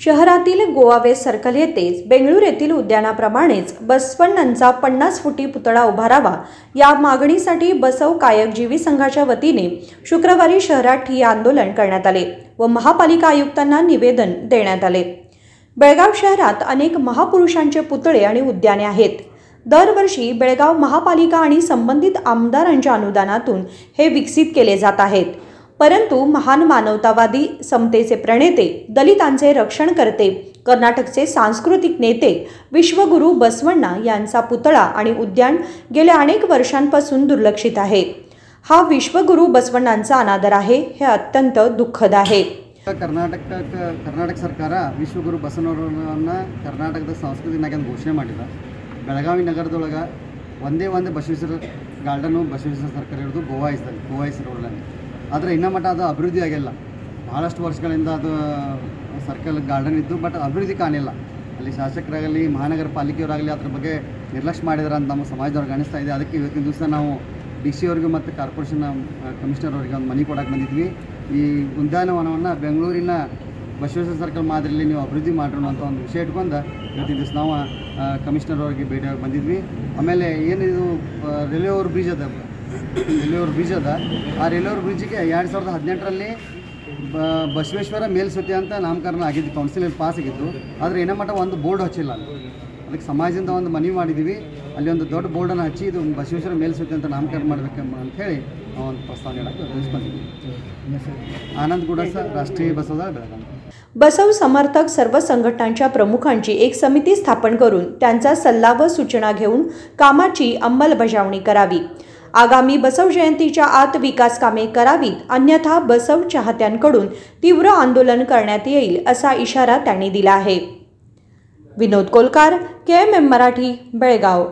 शहरातील Goa waste circle येथेच बेंगळूर येथील उद्यानाप्रमाणेच बसवण्णांचा 50 फुटी पुतळा उभारावा या मागणीसाठी बसव कायकजीवी संघाच्या वतीने शुक्रवारी शहरात ठिय्या आंदोलन करण्यात आले व महापालिका आयुक्तांना निवेदन देण्यात आले। बेळगाव शहरात अनेक महापुरुषांचे पुतळे आणि उद्याने आहेत। दरवर्षी बेळगाव महापालिका आणि संबंधित आमदारांच्या अनुदानातून हे विकसित केले जात आहेत, परंतु महान मानवतावादी, समतेचे प्रणेते, दलितांचे रक्षण करते, कर्नाटकचे सांस्कृतिक नेते विश्वगुरु बसवण्णा यांचा पुतळा आणि उद्यान गेल्या अनेक वर्षांपासून दुर्लक्षित आहे। हा विश्वगुरु बसवण्णांचा अनादर आहे, हे अत्यंत दुःखद आहे। कर्नाटक सरकार विश्वगुरु बसवಣ್ಣವರನ್ನ कर्नाटकದ ಸಂಸ್ಕೃತಿ ನಾಯಕ ಘೋಷಣೆ ಮಾಡಿದ। ಬೆಳಗಾವಿ ನಗರದೊಳಗೆ ಒಂದೇ ಬಸವೇಶ್ವರ ಗಾರ್ಡನ್ ಬಸವೇಶ್ವರ ಸರ್ಕಲ್ ಇರೋದು ಗೋವಾ ಹೆಸರೊಳಗೆ, ಆದರೆ ಇನ್ನೂ ಮಟ್ಟ ಅದು ಅಭಿವೃದ್ಧಿ ಆಗಿಲ್ಲ। ಭಾಳಷ್ಟು ವರ್ಷಗಳಿಂದ ಅದು ಸರ್ಕಲ್ ಗಾರ್ಡನ್ ಇದ್ದು, ಬಟ್ ಅಭಿವೃದ್ಧಿ ಕಾಣಿಲ್ಲ। ಅಲ್ಲಿ ಶಾಸಕರಾಗಲಿ ಮಹಾನಗರ ಪಾಲಿಕೆಯವರಾಗಲಿ ಅದ್ರ ಬಗ್ಗೆ ನಿರ್ಲಕ್ಷ್ಯ ಮಾಡಿದಾರೆ ಅಂತ ನಮ್ಮ ಸಮಾಜದವ್ರಿಗೆ ಅನಿಸ್ತಾ ಇದೆ। ಅದಕ್ಕೆ ಇವತ್ತಿನ ದಿವಸ ನಾವು DC ಅವರಿಗೆ ಮತ್ತು ಕಾರ್ಪೊರೇಷನ್ ಕಮಿಷನರ್ ಅವರಿಗೆ ಒಂದು ಮನವಿ ಕೊಡಕ್ಕೆ ಬಂದಿದ್ವಿ। ಈ ಉದ್ಯಾನವನವನ್ನು ಬೆಂಗಳೂರಿನ ಬಸವೇಶ್ವರ ಸರ್ಕಲ್ ಮಾದರಿಯಲ್ಲಿ ನೀವು ಅಭಿವೃದ್ಧಿ ಮಾಡೋಣ ಅಂತ ಒಂದು ವಿಷಯ ಇಟ್ಕೊಂಡು ಇವತ್ತಿನ ದಿವಸ ನಾವು ಕಮಿಷನರ್ ಅವರಿಗೆ ಭೇಟಿಯಾಗಿ ಬಂದಿದ್ವಿ। ಆಮೇಲೆ ಏನಿದು ರೈಲ್ವೆ ಓವರ್ ಬ್ರಿಡ್ಜ್ ಅದ, ಆ ರೈಲ್ವೆ ಓವರ್ ಬ್ರಿಡ್ಜಿಗೆ 2018ರಲ್ಲಿ ಬಸವೇಶ್ವರ ಮೇಲ್ಸೇತುವೆ ಅಂತ ನಾಮಕರಣ ಆಗಿದ್ದು, ಕೌನ್ಸಿಲಲ್ಲಿ ಪಾಸ್ ಆಗಿತ್ತು। ಆದರೆ ಏನೋ ಮಟ್ಟ ಒಂದು ಬೋರ್ಡ್ ಹಚ್ಚಿಲ್ಲ। ಅದಕ್ಕೆ ಸಮಾಜದಿಂದ ಒಂದು ಮನವಿ ಮಾಡಿದ್ದೀವಿ, ಅಲ್ಲಿ ಒಂದು ದೊಡ್ಡ ಬೋರ್ಡನ್ನು ಹಚ್ಚಿ ಇದು ಬಸವೇಶ್ವರ ಮೇಲ್ಸೇತುವೆ ಅಂತ ನಾಮಕರಣ ಮಾಡಬೇಕೆಂಬ ಅಂತ ಹೇಳಿ ನಾವು ಒಂದು ಪ್ರಸ್ತಾವ ನೀಡಕ್ಕೆ ತಿಳಿಸ್ಕೊಂಡಿದ್ದೀವಿ। आनंद गुडासा, राष्ट्रीय बसवदळ बेळगाव। बसव समर्थक सर्व संघटनांच्या प्रमुखांची एक समिती स्थापन करून त्यांचा सल्ला व सूचना घेऊन कामाची अंमलबजावणी करावी। आगामी बसव जयंतीच्या आत विकास कामे करावीत, अन्यथा बसव चाहत्यांकडून तीव्र आंदोलन करण्यात येईल असा इशारा त्यांनी दिला आहे। विनोद कोलकार, KMM मराठी, बेळगाव।